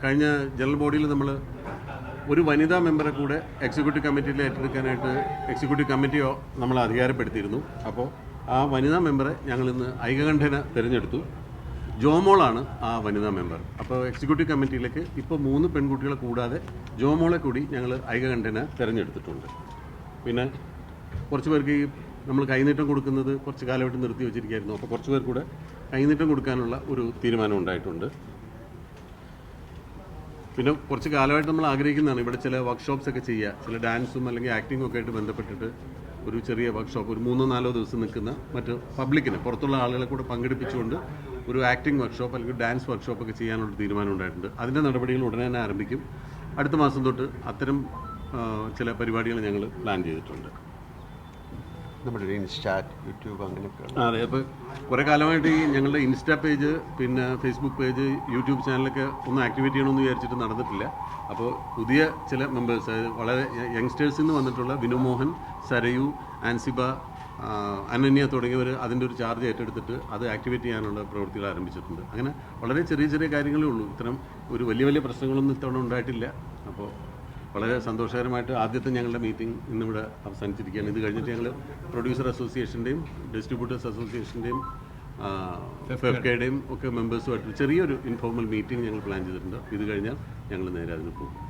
കഴിഞ്ഞ ജനറൽ ബോഡിയിൽ നമ്മൾ ഒരു വനിതാ മെമ്പറെ കൂടെ എക്സിക്യൂട്ടീവ് കമ്മിറ്റിയിൽ ഏറ്റെടുക്കാനായിട്ട് എക്സിക്യൂട്ടീവ് കമ്മിറ്റിയോ നമ്മൾ അധികാരപ്പെടുത്തിയിരുന്നു. അപ്പോൾ ആ വനിതാ മെമ്പറെ ഞങ്ങൾ ഇന്ന് ഐകകണ്ഠേന തിരഞ്ഞെടുത്തു. ജോമോളാണ് ആ വനിതാ മെമ്പർ. അപ്പോൾ എക്സിക്യൂട്ടീവ് കമ്മിറ്റിയിലേക്ക് ഇപ്പോൾ 3 പെൺകുട്ടികളെ കൂടാതെ ജോമോളെ കൂടി ഞങ്ങൾ ഐകകണ്ഠേന തിരഞ്ഞെടുത്തിട്ടുണ്ട്. പിന്നെ കുറച്ച് പേർക്ക് ഈ നമ്മൾ കൈനീട്ടം കൊടുക്കുന്നത് കുറച്ച് കാലമായിട്ട് നിർത്തി വെച്ചിരിക്കുകയായിരുന്നു. അപ്പോൾ കുറച്ച് പേർ കൂടെ കൈനീട്ടം കൊടുക്കാനുള്ള ഒരു തീരുമാനം ഉണ്ടായിട്ടുണ്ട്. പിന്നെ കുറച്ച് കാലമായിട്ട് നമ്മൾ ആഗ്രഹിക്കുന്നതാണ് ഇവിടെ ചില വർക്ക്ഷോപ്സ് ഒക്കെ ചെയ്യുക, ചില ഡാൻസും അല്ലെങ്കിൽ ആക്ടിങ്ങും ഒക്കെ ആയിട്ട് ബന്ധപ്പെട്ടിട്ട് ഒരു ചെറിയ വർക്ക്ഷോപ്പ്, ഒരു 3-4 ദിവസം നിൽക്കുന്ന മറ്റ് പബ്ലിക്കിനെ, പുറത്തുള്ള ആളുകളെ കൂടെ പങ്കെടുപ്പിച്ചുകൊണ്ട് ഒരു ആക്ടിംഗ് വർക്ക്ഷോപ്പ് അല്ലെങ്കിൽ ഡാൻസ് വർക്ക്ഷോപ്പ് ഒക്കെ ചെയ്യാനുള്ള തീരുമാനം ഉണ്ടായിട്ടുണ്ട്. അതിൻ്റെ നടപടികൾ ഉടനെ തന്നെ ആരംഭിക്കും. അടുത്ത മാസം തൊട്ട് അത്തരം ചില പരിപാടികൾ ഞങ്ങൾ പ്ലാൻ ചെയ്തിട്ടുണ്ട്. നമ്മുടെ ഇൻസ്റ്റാ, യൂട്യൂബ് അങ്ങനെയൊക്കെ. അതെ, അപ്പോൾ കുറേ കാലമായിട്ട് ഈ ഞങ്ങളുടെ ഇൻസ്റ്റാ പേജ്, പിന്നെ ഫേസ്ബുക്ക് പേജ്, യൂട്യൂബ് ചാനലൊക്കെ ഒന്ന് ആക്ടിവേറ്റ് ചെയ്യണമെന്ന് വിചാരിച്ചിട്ട് നടന്നിട്ടില്ല. അപ്പോൾ പുതിയ ചില മെമ്പേഴ്സ്, അതായത് വളരെ യങ്സ്റ്റേഴ്സിൽ നിന്ന് വന്നിട്ടുള്ള വിനുമോഹൻ, സരയു, ആൻസിബ, അനന്യ തുടങ്ങിയവർ അതിൻ്റെ ഒരു ചാർജ് ഏറ്റെടുത്തിട്ട് അത് ആക്ടിവേറ്റ് ചെയ്യാനുള്ള പ്രവൃത്തികൾ ആരംഭിച്ചിട്ടുണ്ട്. അങ്ങനെ വളരെ ചെറിയ ചെറിയ കാര്യങ്ങളേ ഉള്ളൂ. ഇത്തരം ഒരു വലിയ പ്രശ്നങ്ങളൊന്നും ഇത്തവണ ഉണ്ടായിട്ടില്ല. അപ്പോൾ വളരെ സന്തോഷകരമായിട്ട് ആദ്യത്തെ ഞങ്ങളുടെ മീറ്റിംഗ് ഇന്നിവിടെ അവസാനിച്ചിരിക്കുകയാണ്. ഇത് കഴിഞ്ഞിട്ട് ഞങ്ങൾ പ്രൊഡ്യൂസർ അസോസിയേഷൻ്റെയും ഡിസ്ട്രിബ്യൂട്ടേഴ്സ് അസോസിയേഷൻ്റെയും ഫെഫ്കയുടെയും ഒക്കെ മെമ്പേഴ്സുമായിട്ട് ചെറിയൊരു ഇൻഫോർമൽ മീറ്റിംഗ് ഞങ്ങൾ പ്ലാൻ ചെയ്തിട്ടുണ്ട്. ഇത് കഴിഞ്ഞാൽ ഞങ്ങൾ നേരെ അതിന് പോകും.